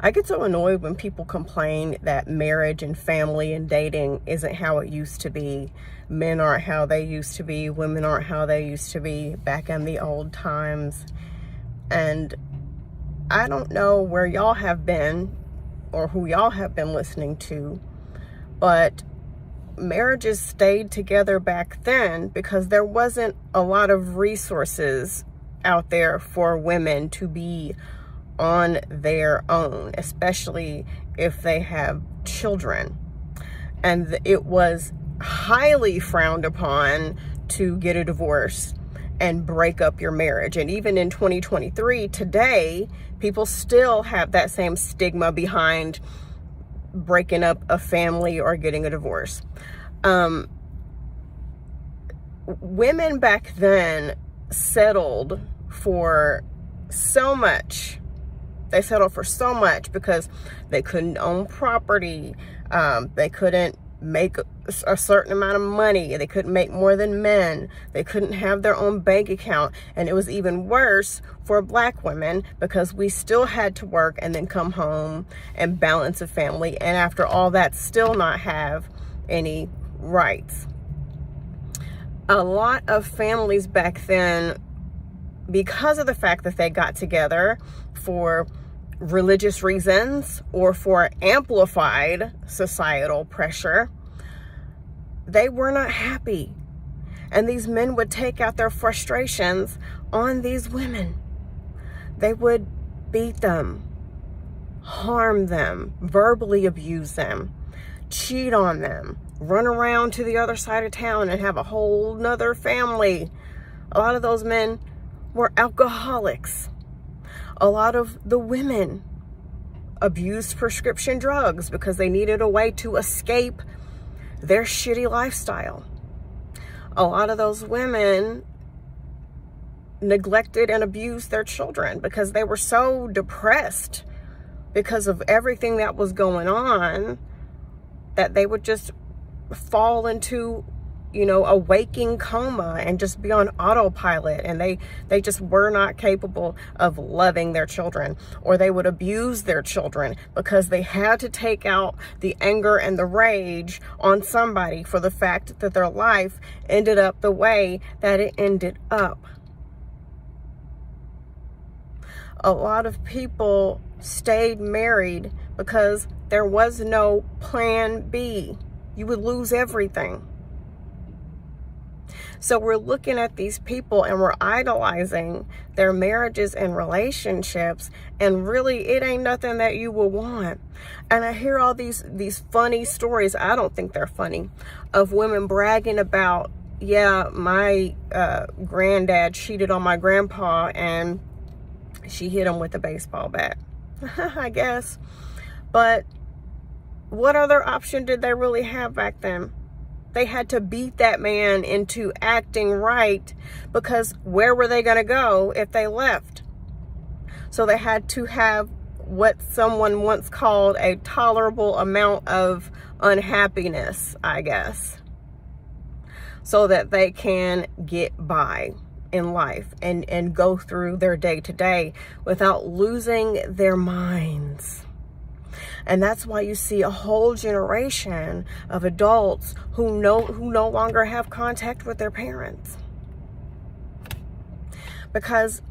I get so annoyed when people complain that marriage and family and dating isn't how it used to be. Men aren't how they used to be. Women aren't how they used to be back in the old times. And I don't know where y'all have been or who y'all have been listening to, but marriages stayed together back then because there wasn't a lot of resources out there for women to be on their own, especially if they have children. And it was highly frowned upon to get a divorce and break up your marriage. And even in 2023, today, people still have that same stigma behind breaking up a family or getting a divorce. Women back then settled for so much. They settled for so much because they couldn't own property. They couldn't make a certain amount of money. They couldn't make more than men. They couldn't have their own bank account. And it was even worse for Black women because we still had to work and then come home and balance a family. And after all that, still not have any rights. A lot of families back then, because of the fact that they got together for religious reasons or for amplified societal pressure, they were not happy. And these men would take out their frustrations on these women. They would beat them, harm them, verbally abuse them, cheat on them, run around to the other side of town and have a whole nother family. A lot of those men were alcoholics. A lot of the women abused prescription drugs because they needed a way to escape their shitty lifestyle. A lot of those women neglected and abused their children because they were so depressed because of everything that was going on that they would just fall into, a waking coma and just be on autopilot, and they just were not capable of loving their children, or they would abuse their children because they had to take out the anger and the rage on somebody for the fact that their life ended up the way that it ended up. A lot of people stayed married because there was no plan B. You would lose everything. So we're looking at these people and we're idolizing their marriages and relationships, and really it ain't nothing that you will want. And I hear all these funny stories, I don't think they're funny, of women bragging about, yeah, my granddad cheated on my grandpa and she hit him with a baseball bat. I guess. But what other option did they really have back then? They had to beat that man into acting right, because where were they going to go if they left? So they had to have what someone once called a tolerable amount of unhappiness, I guess, so that they can get by in life and go through their day to day without losing their minds. And that's why you see a whole generation of adults who no longer have contact with their parents. Because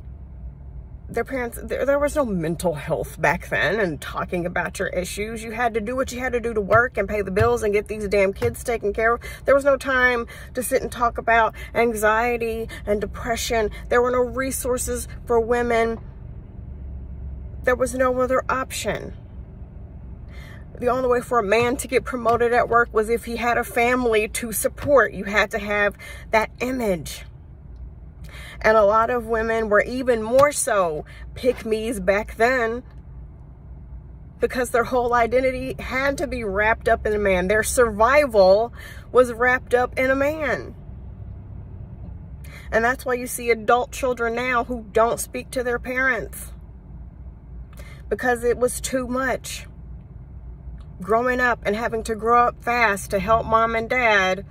their parents, there was no mental health back then and talking about your issues. You had to do what you had to do to work and pay the bills and get these damn kids taken care of. There was no time to sit and talk about anxiety and depression. There were no resources for women. There was no other option. The only way for a man to get promoted at work was if he had a family to support. You had to have that image. And a lot of women were even more so pick-me's back then because their whole identity had to be wrapped up in a man. Their survival was wrapped up in a man. And that's why you see adult children now who don't speak to their parents, because it was too much. Growing up and having to grow up fast to help mom and dad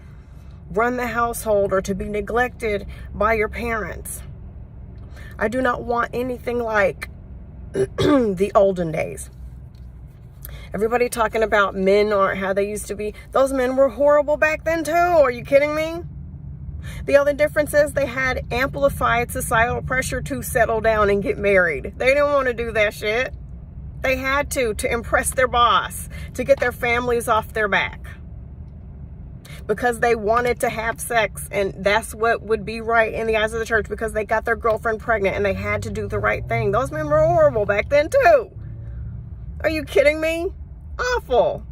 run the household, or to be neglected by your parents. I do not want anything like the olden days. Everybody talking about men aren't how they used to be. Those men were horrible back then too. Are you kidding me? The only difference is they had amplified societal pressure to settle down and get married. They didn't want to do that shit. They had to impress their boss, to get their families off their back. Because they wanted to have sex, and that's what would be right in the eyes of the church, because they got their girlfriend pregnant and they had to do the right thing. Those men were horrible back then too. Are you kidding me? Awful.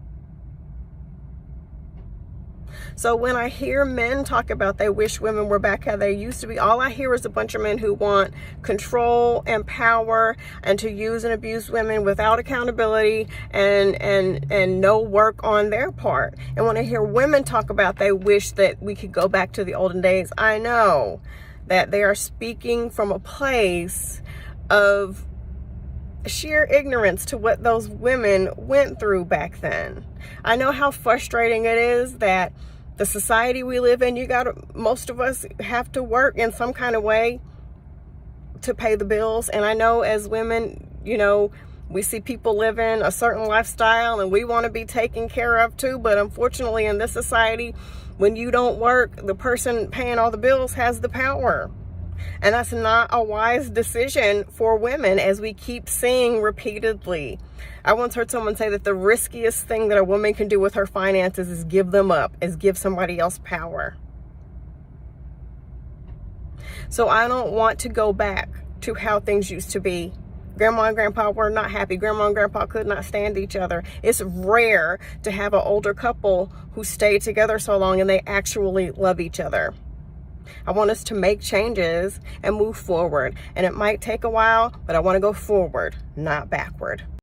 So when I hear men talk about they wish women were back how they used to be, all I hear is a bunch of men who want control and power and to use and abuse women without accountability and no work on their part. And when I hear women talk about they wish that we could go back to the olden days, I know that they are speaking from a place of sheer ignorance to what those women went through back then. I know how frustrating it is that the society we live in, most of us have to work in some kind of way to pay the bills. And I know as women, we see people living a certain lifestyle and we want to be taken care of too. But unfortunately in this society, when you don't work, the person paying all the bills has the power. And that's not a wise decision for women, as we keep seeing repeatedly. I once heard someone say that the riskiest thing that a woman can do with her finances is give them up, is give somebody else power. So I don't want to go back to how things used to be. Grandma and grandpa were not happy. Grandma and grandpa could not stand each other. It's rare to have an older couple who stayed together so long and they actually love each other. I want us to make changes and move forward. And it might take a while, but I want to go forward, not backward.